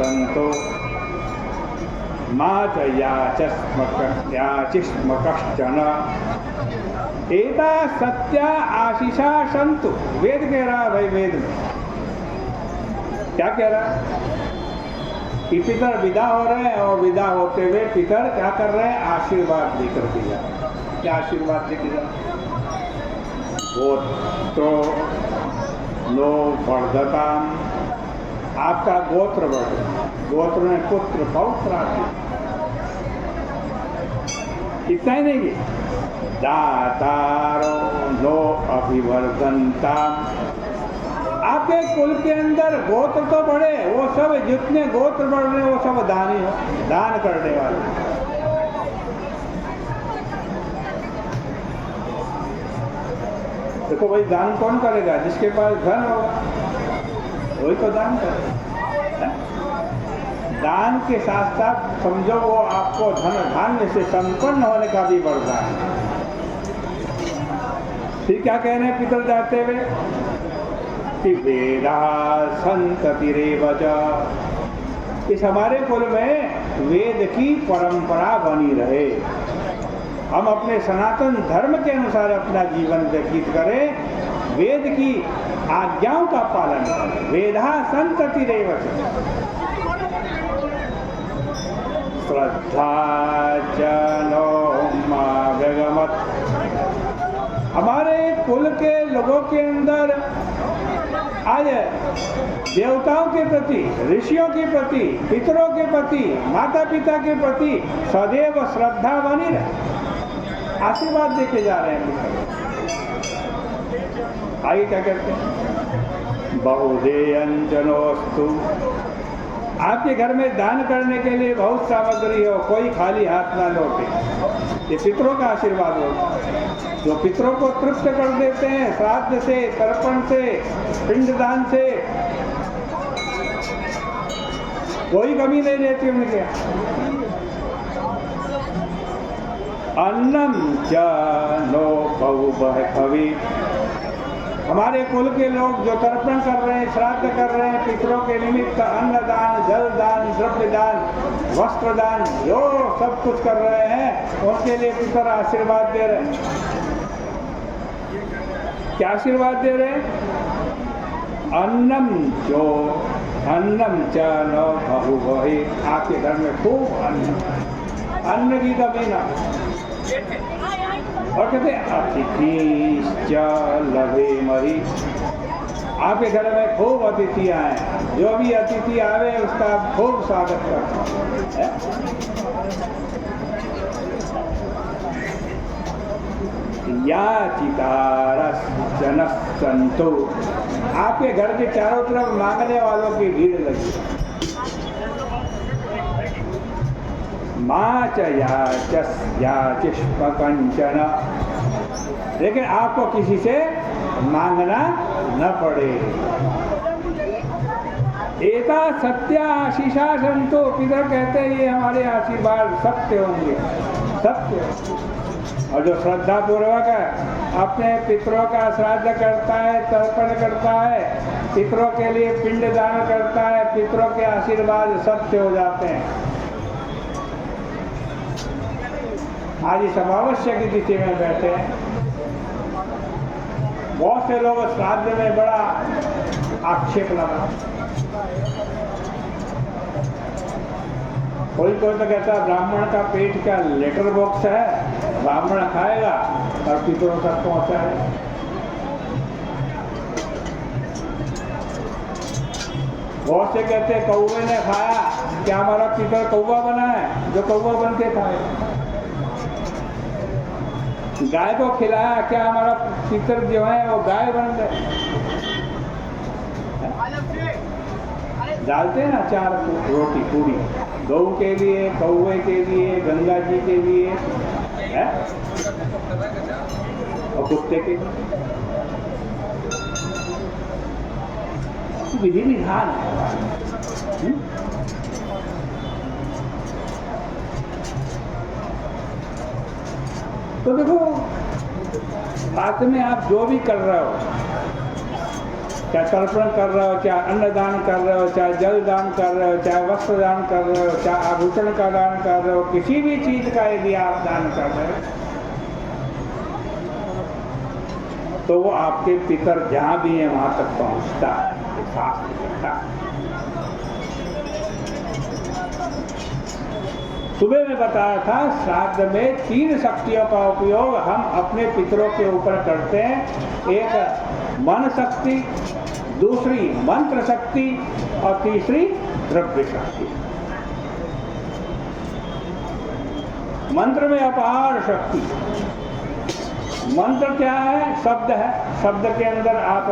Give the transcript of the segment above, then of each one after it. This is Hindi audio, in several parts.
संतो मा च याचिस्म कश्चन एता सत्या आशीषा संतु। वेद कह रहा है भाई, वेद में क्या कह रहा है कि पितर विदा हो रहे हैं और विदा होते हुए पितर क्या कर रहे हैं, आशीर्वाद देकर के जा रहे हैं। क्या आशीर्वाद देकर जा रहे हैं? गोत्रो नो वर्धताम, आपका गोत्र बढ़े। गोत्र में पुत्र पौत्र आदि, इतना ही नहीं, दातारो नो अभिवर्धनताम, आपके कुल के अंदर गोत्र तो बढ़े, वो सब जितने गोत्र बढ़ रहे वो सब दानी हो, दान करने वाले। देखो भाई, दान कौन करेगा? जिसके पास धन होगा वही तो दान करेगा। दान के साथ साथ समझो वो आपको धन धान्य से संपन्न होने का भी वरदान है। फिर क्या कह रहे हैं पितर जाते हुए कि वेदा संततिरेव च, इस हमारे कुल में वेद की परंपरा बनी रहे, हम अपने सनातन धर्म के अनुसार अपना जीवन व्यतीत करें, वेद की आज्ञाओं का पालन करें। वेदा संततिरेव च श्रद्धा च नो मागमत्, हमारे कुल के लोगों के अंदर आज देवताओं के प्रति, ऋषियों के प्रति, पितरों के प्रति, माता पिता के प्रति सदैव श्रद्धा बनी रहे। आशीर्वाद देके जा रहे हैं। आगे क्या कहते हैं? बहुदेयंजनोस्तु, आपके घर में दान करने के लिए बहुत सामग्री हो, कोई खाली हाथ ना लौटे। ये पितरों का आशीर्वाद होगा, जो पितरों को तृप्त कर देते हैं श्राद्ध से, तर्पण से, पिंडदान से, कोई कमी नहीं रहती उनके। अन्नम च नो बहुबहवी, हमारे कुल के लोग जो तर्पण कर रहे हैं, श्राद्ध कर रहे हैं पितरों के निमित्त, अन्नदान, जलदान, द्रव्यदान, वस्त्रदान, जो सब कुछ कर रहे हैं, उनके लिए पितर आशीर्वाद दे रहे हैं। क्या आशीर्वाद दे रहे हैं? अन्नम च न बहुबहि, आपके घर में खूब अन्न की कमी ना। और कहते अतिथि लभे मरी, आपके घर में खूब अतिथियां हैं, जो भी अतिथि आवे उसका खूब स्वागत करते हैं। याचितारस जनस संतो, आपके घर के चारों तरफ मांगने वालों की भीड़ लगी। माँ च याचिष्म कंचन, लेकिन आपको किसी से मांगना न पड़े। एता सत्या आशीषा संतो, पितर कहते हैं ये हमारे आशीर्वाद सत्य होंगे, सत्य। और जो श्रद्धा पूर्वक अपने पितरों का श्राद्ध करता है, तर्पण करता है, पितरों के लिए पिंड दान करता है, पितरों के आशीर्वाद सत्य हो जाते हैं। आज इस अमावस्या की तिथि में बैठे हैं, बहुत से लोग श्राद्ध में बड़ा आक्षेप लगा। कोई तो कहता है ब्राह्मण का पेट का लेटर बॉक्स है, ब्राह्मण खाएगा और पितरों तक पहुंचाएगा। बहुत से कहते कौवे ने खाया, क्या हमारा पितर कौवा बना है जो कौवा बन के खाएगा? गाय को खिलाया, क्या हमारा पितर जो है वो गाय बन गए? डालते हैं ना चार रोटी पूरी, गऊ के लिए, कौवे के लिए, गंगा जी के लिए है? और कुत्ते के लिए विधि विधान है। तो देखो, बात में आप जो भी कर रहे हो, चाहे तर्पण कर रहे हो, चाहे अन्नदान कर रहे हो, चाहे जल दान कर रहे हो, चाहे वस्त्र दान कर रहे हो, चाहे आभूषण का दान कर रहे हो, किसी भी चीज का यदि आप दान कर रहे हो तो वो आपके पितर जहां भी है वहां तक पहुंचता है, शास्त्र कहता है। सुबह में बताया था श्राद्ध में 3 शक्तियों का उपयोग हम अपने पितरों के ऊपर करते हैं। एक मन शक्ति, दूसरी मंत्र शक्ति और तीसरी द्रव्य शक्ति। मंत्र में अपार शक्ति। मंत्र क्या है? शब्द है। शब्द के अंदर आप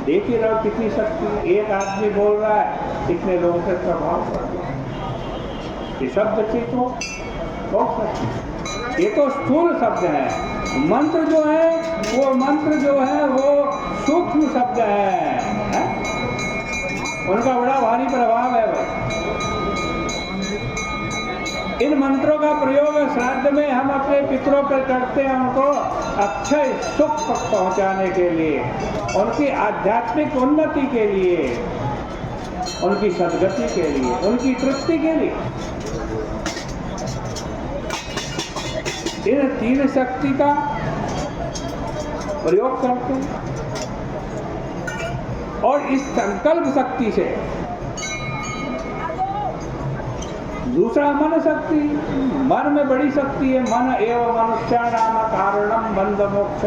देख ही रहो कितनी शक्ति है। एक आदमी बोल रहा है, इतने लोगों पे प्रभाव पड़ रहा है। ये शब्द की तो बहुत शक्ति। ये तो स्थूल शब्द है। मंत्र जो है वो सूक्ष्म शब्द है? उनका बड़ा भारी प्रभाव है भाई। इन मंत्रों का प्रयोग श्राद्ध में हम अपने पितरों पर करते हैं, उनको अक्षय सुख तक पहुंचाने के लिए, उनकी आध्यात्मिक उन्नति के लिए, उनकी सद्गति के लिए, उनकी तृप्ति के लिए। इन 3 शक्ति का प्रयोग करते हैं और इस संकल्प शक्ति से दूसरा मन शक्ति। मन में बड़ी शक्ति है। मन एवं मनुष्याणाम कारणम बंध मोक्ष।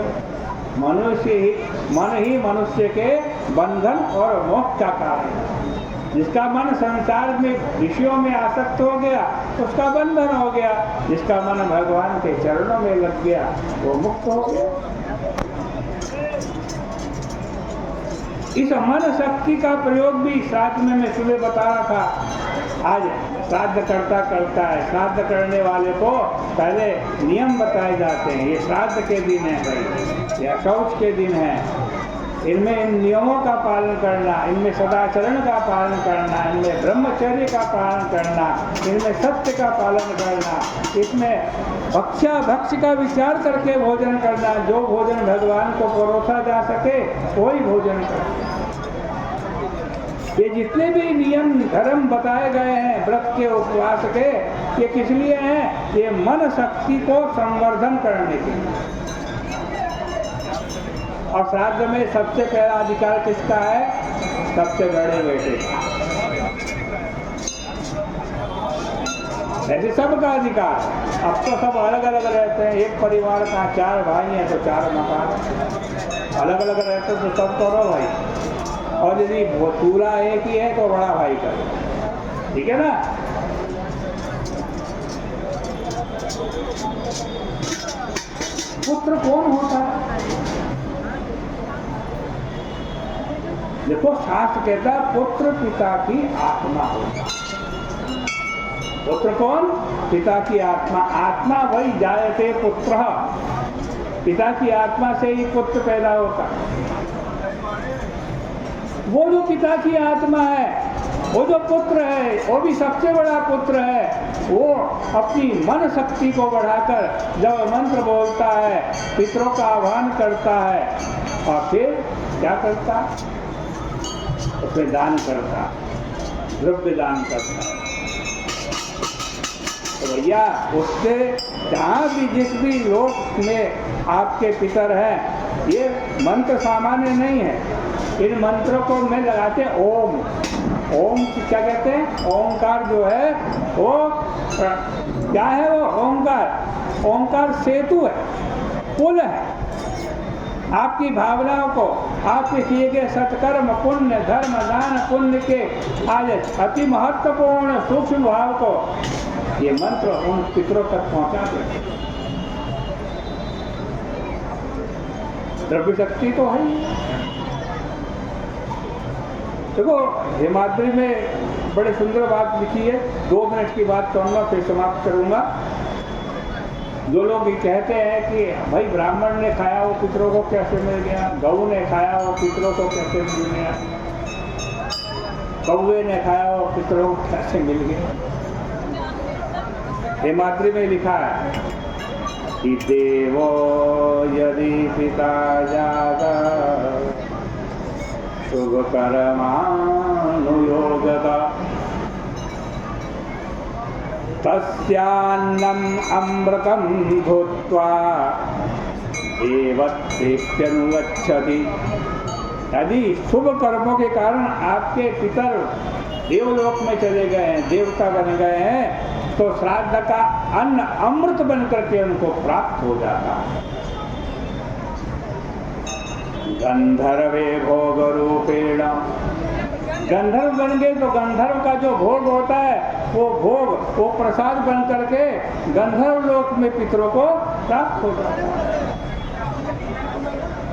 मन ही मनुष्य के बंधन और मोक्ष का कारण है। जिसका मन संसार में विषयों में आसक्त हो गया उसका बंधन हो गया, जिसका मन भगवान के चरणों में लग गया वो मुक्त हो गया। इस मन शक्ति का प्रयोग भी श्राद्ध में मैं सुबह बता रहा था। आज श्राद्ध करता है, श्राद्ध करने वाले को पहले नियम बताए जाते हैं। ये श्राद्ध के दिन है भाई, या शौच के दिन है। इनमें इन नियमों का पालन करना, इनमें सदाचरण का पालन करना, इनमें ब्रह्मचर्य का पालन करना, इनमें सत्य का पालन करना, इसमें भक्ष्य का विचार करके भोजन करना। जो भोजन भगवान को परोसा जा सके वही भोजन करना। ये जितने भी नियम धर्म बताए गए हैं व्रत के, उपवास के, ये किस लिए हैं? ये मन शक्ति को संवर्धन करने के लिए। और श्राद्ध में सबसे पहला अधिकार किसका है? सबसे बड़े बेटे का। ऐसे सबका अधिकार। अब तो सब अलग अलग रहते हैं। एक परिवार का 4 भाई हैं तो 4 मकान अलग अलग रहते तो सब करो भाई। और यदि चूल्हा एक ही है तो बड़ा भाई करो, ठीक है ना? पुत्र कौन होता है? देखो शास्त्र कहता है पुत्र पिता की आत्मा होता है। पुत्र कौन? पिता की आत्मा। आत्मा वही जायते पुत्र। पिता की आत्मा से ही पुत्र पैदा होता है। वो जो पिता की आत्मा है, वो जो पुत्र है, वो भी सबसे बड़ा पुत्र है। वो अपनी मन शक्ति को बढ़ाकर जब मंत्र बोलता है, पितरों का आह्वान करता है और फिर क्या करता? उसमें दान करता, द्रव्य दान करता है। तो भैया उससे जहाँ भी जिस भी लोक में आपके पितर हैं, ये मंत्र सामान्य नहीं है। इन मंत्रों को में लगाते ओम। ओम क्या कहते हैं? ओंकार जो है वो क्या है? वो ओंकार सेतु है, पुल है। आपकी भावनाओं को, आपके किए गए सत्कर्म, पुण्य, धर्म, दान, पुण्य के आज अति महत्वपूर्ण सूक्ष्म भाव को ये मंत्र उन पितरों तक पहुंचा देते। द्रव्य शक्ति तो है। देखो हेमाद्री में बड़े सुंदर बात लिखी है। 2 मिनट की बात कहूँगा फिर समाप्त करूँगा। जो लोग ये कहते हैं कि भाई ब्राह्मण ने खाया वो पितरों को कैसे मिल गया, गऊ ने खाया वो पितरों को कैसे मिल गया, कौवे ने खाया वो पितरों को कैसे मिल गया। हेमाद्री में लिखा है कि देवो यदि पिता जाता शुभ कर्मानुयोगता तस्यान्नम अमृतम भूत्वा देवतेभ्यनुगच्छति। यदि शुभ कर्मों के कारण आपके पितर देवलोक में चले गए हैं, देवता बन गए हैं, तो श्राद्ध का अन्न अमृत बन करके उनको प्राप्त हो जाता है। गंधर्वे भोग रूपेण, गंधर्व बन गए तो गंधर्व का जो भोग होता है वो भोग, वो प्रसाद बन करके गंधर्व लोक में पितरों को प्राप्त हो जाता है।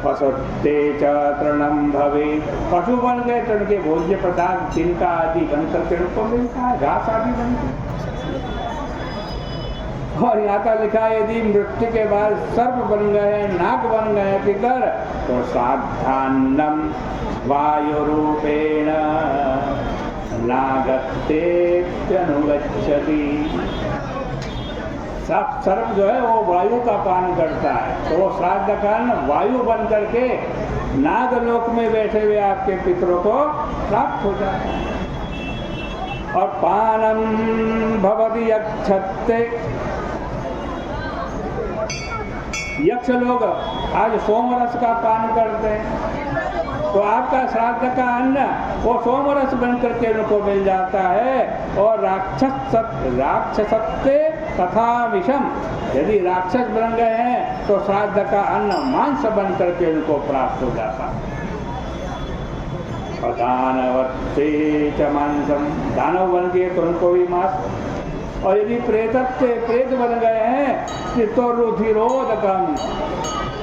पशुते च तृणम भवे, पशु बन गए तो उनके भोज्य पदार्थ तिनका आदि बन करके उनको मिलता है, घास आदि बनते। और यहाँ का लिखा है यदि मृत्यु के बाद सर्प बन गए, नाग बन गए पितर, तो साधान्नम वायुरूपेण नागत्तेऽप्यनुगच्छति। सर्प जो है वो वायु का पान करता है, तो वो श्राद्ध का अन्न वायु बन करके नागलोक में बैठे हुए आपके पितरों को प्राप्त हो जाता है। और पानम भवति यक्षत्ते, यक्ष लोग आज सोमरस का पान करते हैं, तो आपका श्राद्ध का अन्न वो सोमरस बन करके उनको मिल जाता है। और राक्षसत्ते तथा विषम, यदि राक्षस बन गए हैं तो श्राद्ध का अन्न मांस बन करके उनको प्राप्त हो जाता है। और दानवत्ते च मांसम, दानव बन गए तो उनको भी मांस। और यदि प्रेत बन गए हैं तो रुधिरोदकम,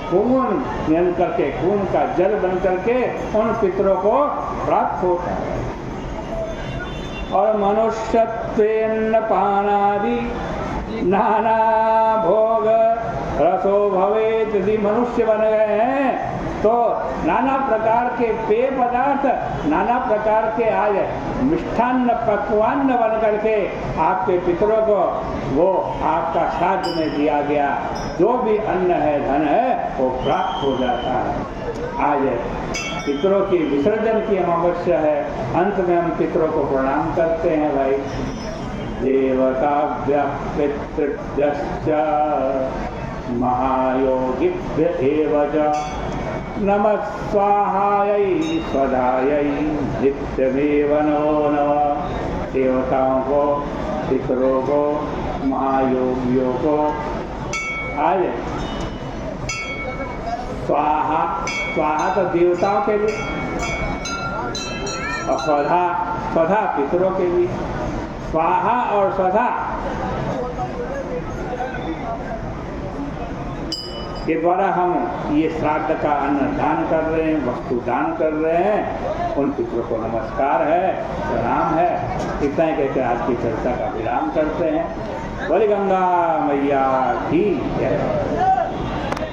खून नियन करके, खून का जल बन करके उन पितरों को प्राप्त होता है। और मनुष्यत्वेन पानादि नाना भोग रसो भवेत, यदि मनुष्य बन गए हैं तो नाना प्रकार के पेय पदार्थ, नाना प्रकार के आज मिष्ठान्न पकवान बन करके आपके पितरों को वो आपका श्राद्ध में दिया गया जो भी अन्न है, धन है, वो प्राप्त हो जाता है। आज पितरों की विसर्जन की अमावस्या है, अंत में हम पितरों को प्रणाम करते हैं। भाई देवताभ्यः पितृभ्यश्च महायोगिभ्य एव च नमः स्वाहायै स्वधायै नित्यमेव नमो नमः। देवताओं को, पितरों को, महायोगियों को आज स्वाहा, स्वाहा तो देवताओं के लिए, और स्वधा, स्वधा पितरों के लिए। स्वाहा और स्वधा के द्वारा हम ये श्राद्ध का अन्न दान कर रहे हैं, वस्तु दान कर रहे हैं। उन पितरों को नमस्कार है, प्रणाम है। इतना ही कहकर आज की चर्चा का विराम करते हैं। बोली गंगा मैया की जय।